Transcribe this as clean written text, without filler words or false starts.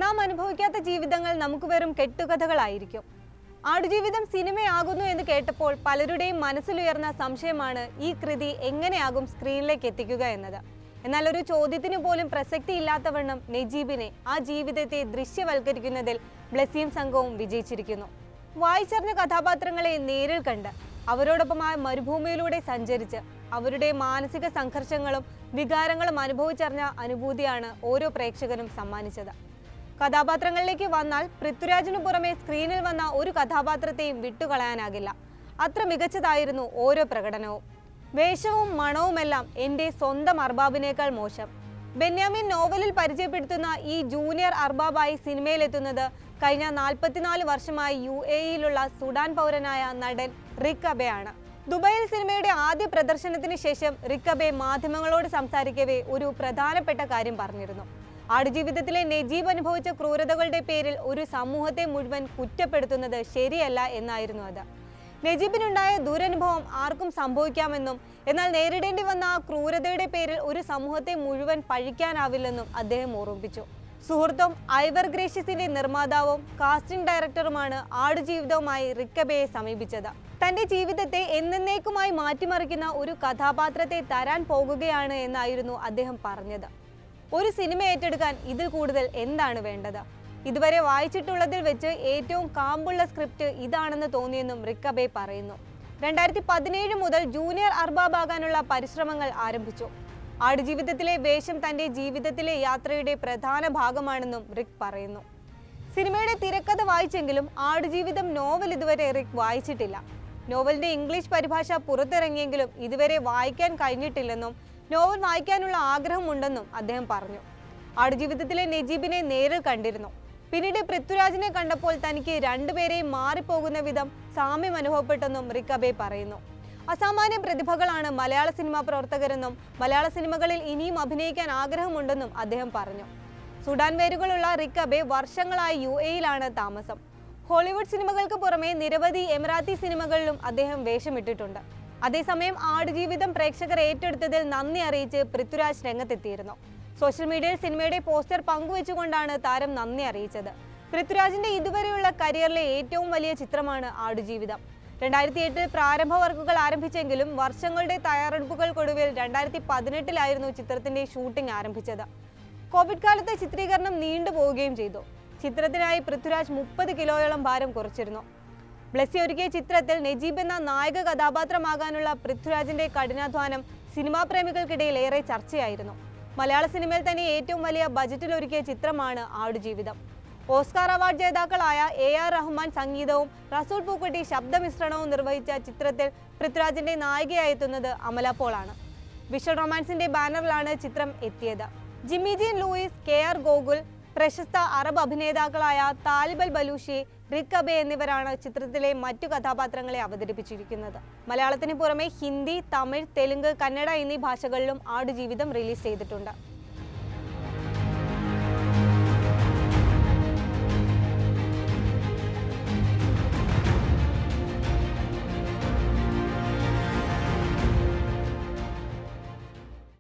നാം അനുഭവിക്കാത്ത ജീവിതങ്ങൾ നമുക്ക് വെറും കെട്ടുകഥകളായിരിക്കും. ആടുജീവിതം സിനിമയാകുന്നു എന്ന് കേട്ടപ്പോൾ പലരുടെയും മനസ്സിലുയർന്ന സംശയമാണ് ഈ കൃതി എങ്ങനെയാകും സ്ക്രീനിലേക്ക് എത്തിക്കുക എന്നത്. എന്നാൽ ഒരു ചോദ്യത്തിന് പോലും പ്രസക്തി ഇല്ലാത്തവണ്ണം നജീബിനെ ആ ജീവിതത്തെ ദൃശ്യവൽക്കരിക്കുന്നതിൽ ബ്ലെസ്സിയും സംഘവും വിജയിച്ചിരിക്കുന്നു. വായിച്ചറിഞ്ഞ കഥാപാത്രങ്ങളെ നേരിൽ കണ്ട് അവരോടൊപ്പം ആ മരുഭൂമിയിലൂടെ സഞ്ചരിച്ച് അവരുടെ മാനസിക സംഘർഷങ്ങളും വികാരങ്ങളും അനുഭവിച്ചറിഞ്ഞ അനുഭൂതിയാണ് ഓരോ പ്രേക്ഷകനും സമ്മാനിച്ചത്. കഥാപാത്രങ്ങളിലേക്ക് വന്നാൽ പൃഥ്വിരാജിനു പുറമെ സ്ക്രീനിൽ വന്ന ഒരു കഥാപാത്രത്തെയും വിട്ടുകളയാനാകില്ല. അത്ര മികച്ചതായിരുന്നു ഓരോ പ്രകടനവും. വേഷവും മണവുമെല്ലാം എൻ്റെ സ്വന്തം അർബാബിനേക്കാൾ മോശം. ബെന്യാമിൻ നോവലിൽ പരിചയപ്പെടുത്തുന്ന ഈ ജൂനിയർ അർബാബായി സിനിമയിലെത്തുന്നത് കഴിഞ്ഞ 44 വർഷമായി UAE-യിലുള്ള സുഡാൻ പൗരനായ നടൻ റിക് അബെയാണ്. ദുബായിൽ സിനിമയുടെ ആദ്യ പ്രദർശനത്തിന് ശേഷം റിക് അബെ മാധ്യമങ്ങളോട് സംസാരിക്കവേ ഒരു പ്രധാനപ്പെട്ട കാര്യം പറഞ്ഞിരുന്നു. ആടുജീവിതത്തിലെ നജീബ് അനുഭവിച്ച ക്രൂരതകളുടെ പേരിൽ ഒരു സമൂഹത്തെ മുഴുവൻ കുറ്റപ്പെടുത്തുന്നത് ശരിയല്ല എന്നായിരുന്നു അത്. നജീബിനുണ്ടായ ദുരനുഭവം ആർക്കും സംഭവിക്കാമെന്നും എന്നാൽ നേരിടേണ്ടി വന്ന ആ ക്രൂരതയുടെ പേരിൽ ഒരു സമൂഹത്തെ മുഴുവൻ പഴിക്കാനാവില്ലെന്നും അദ്ദേഹം ഓർമ്മിപ്പിച്ചു. സുഹൃത്തും ഐവർ ഗ്രേഷ്യസിന്റെ നിർമ്മാതാവും കാസ്റ്റിംഗ് ഡയറക്ടറുമാണ് ആടുജീവിതവുമായി റിക് അബെയെ സമീപിച്ചത്. തന്റെ ജീവിതത്തെ എന്നേക്കുമായി മാറ്റിമറിക്കുന്ന ഒരു കഥാപാത്രത്തെ തരാൻ പോകുകയാണ് എന്നായിരുന്നു അദ്ദേഹം പറഞ്ഞത്. ഒരു സിനിമ ഏറ്റെടുക്കാൻ ഇതിൽ കൂടുതൽ എന്താണ് വേണ്ടത്? ഇതുവരെ വായിച്ചിട്ടുള്ളതിൽ വെച്ച് ഏറ്റവും കാമ്പുള്ള സ്ക്രിപ്റ്റ് ഇതാണെന്ന് തോന്നിയെന്നും റിക് അബെ പറയുന്നു. 2017 മുതൽ ജൂനിയർ അർബാബാകാനുള്ള പരിശ്രമങ്ങൾ ആരംഭിച്ചു. ആടുജീവിതത്തിലെ വേഷം തന്റെ ജീവിതത്തിലെ യാത്രയുടെ പ്രധാന ഭാഗമാണെന്നും റിക് പറയുന്നു. സിനിമയുടെ തിരക്കഥ വായിച്ചെങ്കിലും ആടുജീവിതം നോവൽ ഇതുവരെ റിക് വായിച്ചിട്ടില്ല. നോവലിന്റെ ഇംഗ്ലീഷ് പരിഭാഷ പുറത്തിറങ്ങിയെങ്കിലും ഇതുവരെ വായിക്കാൻ കഴിഞ്ഞിട്ടില്ലെന്നും നോവൽ വായിക്കാനുള്ള ആഗ്രഹമുണ്ടെന്നും അദ്ദേഹം പറഞ്ഞു. ആടുജീവിതത്തിലെ നജീബിനെ നേരിൽ കണ്ടിരുന്നു. പിന്നീട് പൃഥ്വിരാജിനെ കണ്ടപ്പോൾ തനിക്ക് രണ്ടുപേരെയും മാറിപ്പോകുന്ന വിധം സാമ്യം അനുഭവപ്പെട്ടെന്നും റിക് അബെ പറയുന്നു. അസാമാന്യ പ്രതിഭകളാണ് മലയാള സിനിമാ പ്രവർത്തകരെന്നും മലയാള സിനിമകളിൽ ഇനിയും അഭിനയിക്കാൻ ആഗ്രഹമുണ്ടെന്നും അദ്ദേഹം പറഞ്ഞു. സുഡാൻ വേരുകളുള്ള റിക് അബെ വർഷങ്ങളായി UAE-യിലാണ് താമസം. ഹോളിവുഡ് സിനിമകൾക്ക് പുറമെ നിരവധി എമിറാത്തി സിനിമകളിലും അദ്ദേഹം വേഷമിട്ടിട്ടുണ്ട്. അതേസമയം ആടുജീവിതം പ്രേക്ഷകർ ഏറ്റെടുത്തതിൽ നന്ദി അറിയിച്ച് പൃഥ്വിരാജ് രംഗത്തെത്തിയിരുന്നു. സോഷ്യൽ മീഡിയയിൽ സിനിമയുടെ പോസ്റ്റർ പങ്കുവെച്ചുകൊണ്ടാണ് താരം നന്ദി അറിയിച്ചത്. പൃഥ്വിരാജിന്റെ ഇതുവരെയുള്ള കരിയറിലെ ഏറ്റവും വലിയ ചിത്രമാണ് ആടുജീവിതം. 2008 പ്രാരംഭ വർക്കുകൾ ആരംഭിച്ചെങ്കിലും വർഷങ്ങളുടെ തയ്യാറെടുപ്പുകൾക്കൊടുവിൽ 2018 ചിത്രത്തിന്റെ ഷൂട്ടിംഗ് ആരംഭിച്ചത്. കോവിഡ് കാലത്തെ ചിത്രീകരണം നീണ്ടുപോവുകയും ചെയ്തു. ചിത്രത്തിനായി പൃഥ്വിരാജ് 30 കിലോയോളം ഭാരം കുറച്ചിരുന്നു. ബ്ലെസ്സി ഒരുക്കിയ ചിത്രത്തിൽ നജീബ് എന്ന നായക കഥാപാത്രമാകാനുള്ള പൃഥ്വിരാജിന്റെ കഠിനാധ്വാനം സിനിമാ പ്രേമികൾക്കിടയിൽ ഏറെ ചർച്ചയായിരുന്നു. മലയാള സിനിമയിൽ തന്നെ ഏറ്റവും വലിയ ബജറ്റിൽ ഒരുക്കിയ ചിത്രമാണ് ആടുജീവിതം. ഓസ്കാർ അവാർഡ് ജേതാക്കളായ AR റഹ്മാൻ സംഗീതവും റസൂൽ പൂക്കുട്ടി ശബ്ദമിശ്രണവും നിർവഹിച്ച ചിത്രത്തിൽ പൃഥ്വിരാജിന്റെ നായികയായി എത്തുന്നത് അമല പോളാണ്. വിഷ്വൽ റൊമാൻസിന്റെ ബാനറിലാണ് ചിത്രം എത്തിയത്. Jimmy gene Luis, KR Gokul, പ്രശസ്ത Arab അഭിനേതാക്കളായ Talib Al Balushi, Rick അബെ എന്നിവരാണ് ചിത്രത്തിലെ മറ്റു കഥാപാത്രങ്ങളെ അവതരിപ്പിച്ചിരിക്കുന്നത്. മലയാളത്തിന് പുറമെ ഹിന്ദി, തമിഴ്, തെലുങ്ക്, കന്നഡ എന്നീ ഭാഷകളിലും ആടുജീവിതം റിലീസ് ചെയ്തിട്ടുണ്ട്.